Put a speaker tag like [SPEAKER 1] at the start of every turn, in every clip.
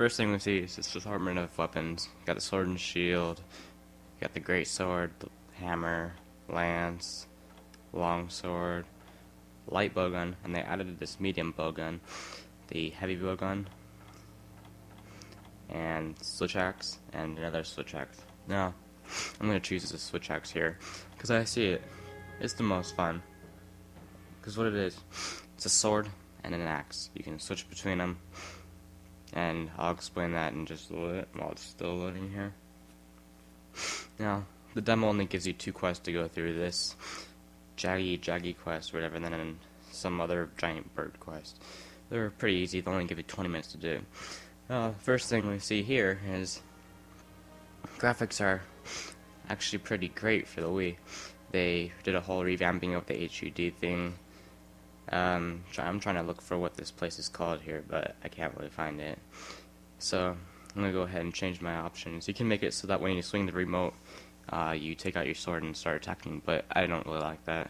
[SPEAKER 1] first thing we see is this assortment of weapons. You got the sword and shield, you got the great sword, the hammer, lance, long sword, light bowgun, and they added this medium bowgun, the heavy bowgun, and switch axe, and another switch axe. Now, I'm going to choose the switch axe here, because I see it. It's the most fun. Because what it is, it's a sword and an axe. You can switch between them, and I'll explain that in just a little bit while it's still loading here. Now, the demo only gives you 2 quests to go through, this Jaggy quest or whatever, and then some other giant bird quest. They're pretty easy, they only give you 20 minutes to do. First thing we see here is graphics are actually pretty great for the Wii. They did a whole revamping of the HUD thing. I'm trying to look for what this place is called here, but I can't really find it. So I'm going to go ahead and change my options. You can make it so that when you swing the remote, you take out your sword and start attacking, but I don't really like that.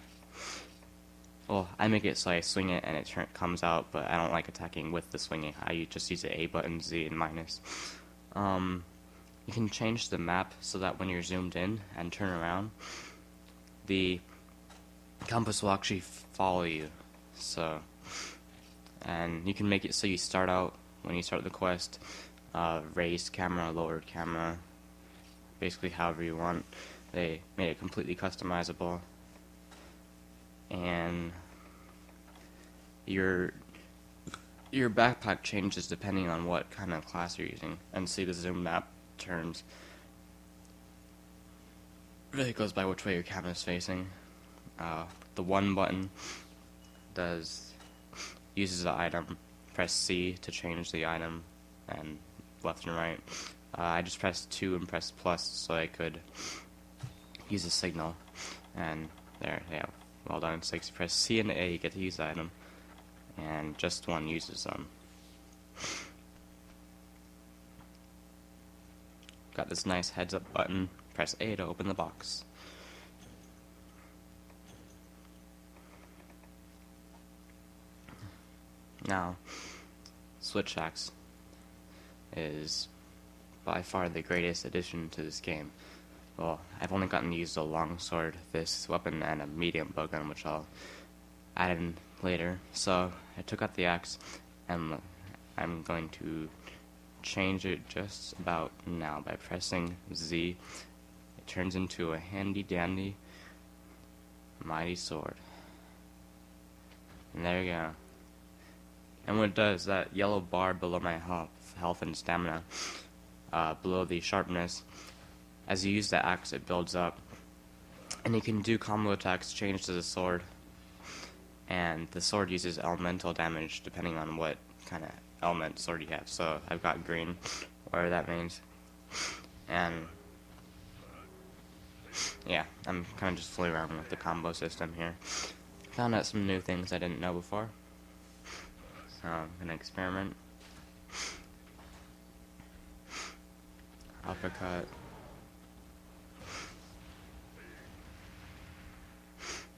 [SPEAKER 1] Well, I make it so I swing it and it comes out, but I don't like attacking with the swinging. I just use the A button, Z, and minus. You can change the map so that when you're zoomed in and turn around, the compass will actually follow you. So, and you can make it so you start out, when you start the quest, raised camera, lowered camera, basically however you want. They made it completely customizable. And your backpack changes depending on what kind of class you're using. And see, the zoom map turns. Really goes by which way your camera is facing. The 1 button uses the item. Press C to change the item, and left and right. I just pressed 2 and pressed plus so I could use a signal. And there, yeah. Well done. So you press C and A, you get to use the item, and just one uses them. Got this nice heads up button. Press A to open the box. Now, switch axe is by far the greatest addition to this game. Well, I've only gotten to use the long sword, this weapon, and a medium bowgun, which I'll add in later. So I took out the axe, and I'm going to change it just about now by pressing Z. It turns into a handy dandy mighty sword. And there you go. And what it does, that yellow bar below my health and stamina, below the sharpness, as you use the axe, it builds up. And you can do combo attacks, change to the sword. And the sword uses elemental damage depending on what kind of element sword you have. So I've got green, whatever that means. And yeah, I'm kind of just fooling around with the combo system here. Found out some new things I didn't know before. So I'm gonna experiment. Uppercut.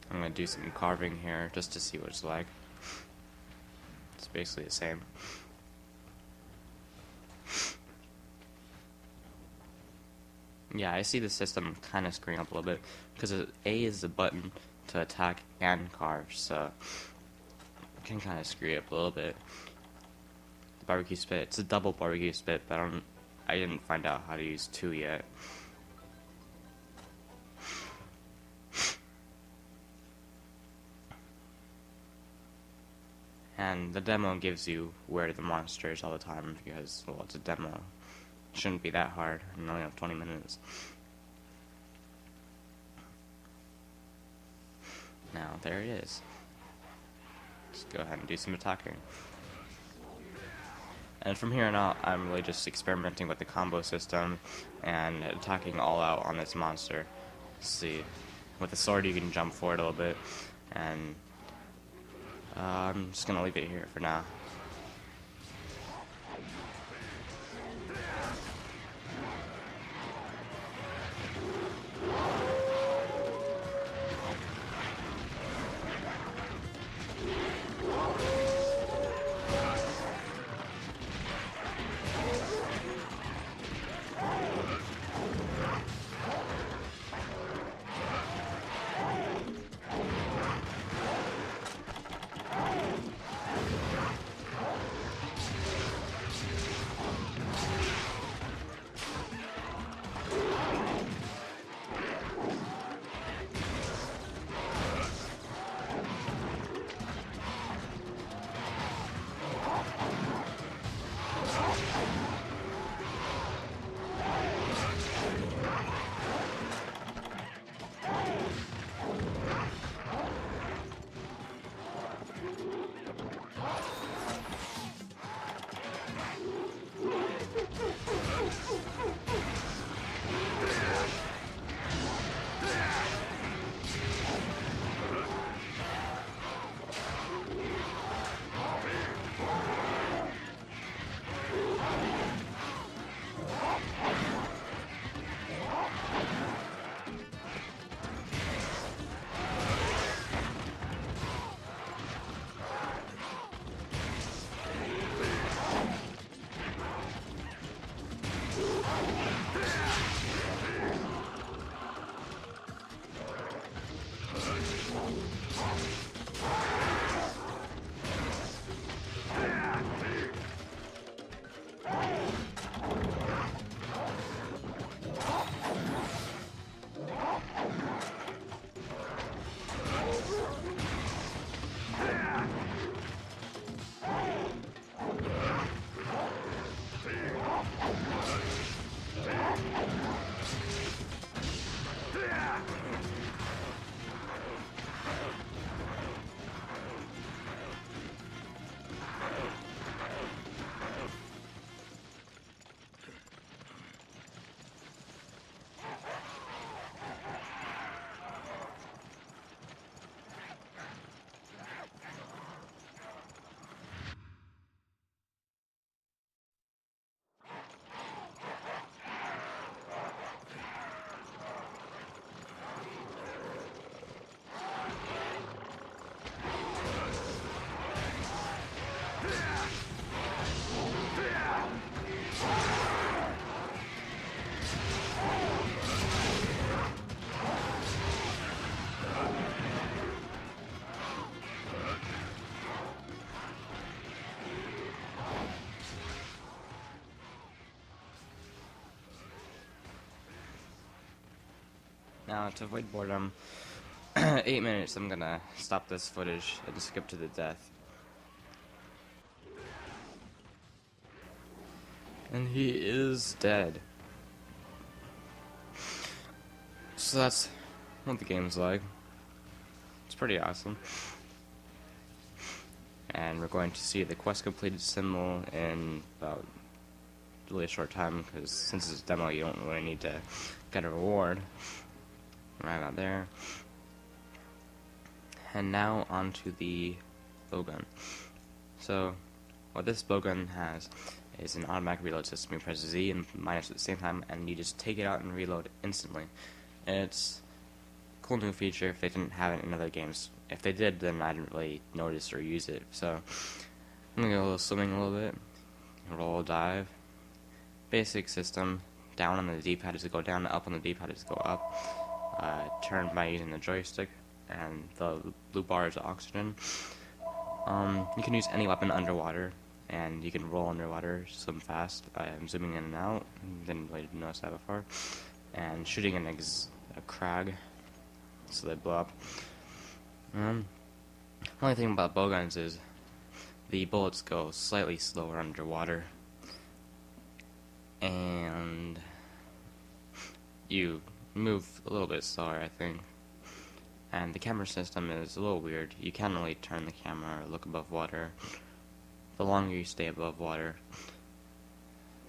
[SPEAKER 1] I'm gonna do some carving here just to see what it's like. It's basically the same. Yeah, I see the system kind of screwing up a little bit because A is the button to attack and carve, so it can kind of screw up a little bit. The barbecue spit, it's a double barbecue spit, but I didn't find out how to use 2 yet. And the demo gives you where the monster is all the time because, well, it's a demo. It shouldn't be that hard. I only have 20 minutes. Now, there it is. Let's go ahead and do some attacking. And from here on out, I'm really just experimenting with the combo system and attacking all out on this monster. Let's see. With the sword, you can jump forward a little bit, and I'm just gonna leave it here for now. Now, to avoid boredom, 8 minutes, I'm gonna stop this footage and skip to the death. And he is dead. So that's what the game's like. It's pretty awesome. And we're going to see the quest completed symbol in about a really short time, because since it's a demo, you don't really need to get a reward. Right about there. And now onto the bowgun. So, what this bowgun has is an automatic reload system. You press Z and minus at the same time, and you just take it out and reload instantly. And it's a cool new feature if they didn't have it in other games. If they did, then I didn't really notice or use it. So, I'm gonna go a little swimming a little bit, roll, dive. Basic system. Down on the D-pad is to go down, up on the D-pad is to go up. Turn by using the joystick, and the blue bar is oxygen. You can use any weapon underwater, and you can roll underwater, swim fast. I'm zooming in and out, didn't really notice that before. And shooting a crag, so they blow up. Only thing about bowguns is the bullets go slightly slower underwater, and you move a little bit slower, I think. And the camera system is a little weird. You can't really turn the camera or look above water. The longer you stay above water,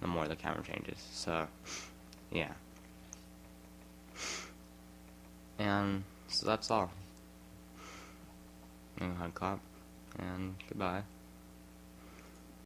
[SPEAKER 1] the more the camera changes. So, yeah. And so that's all. I'm gonna clap, and goodbye.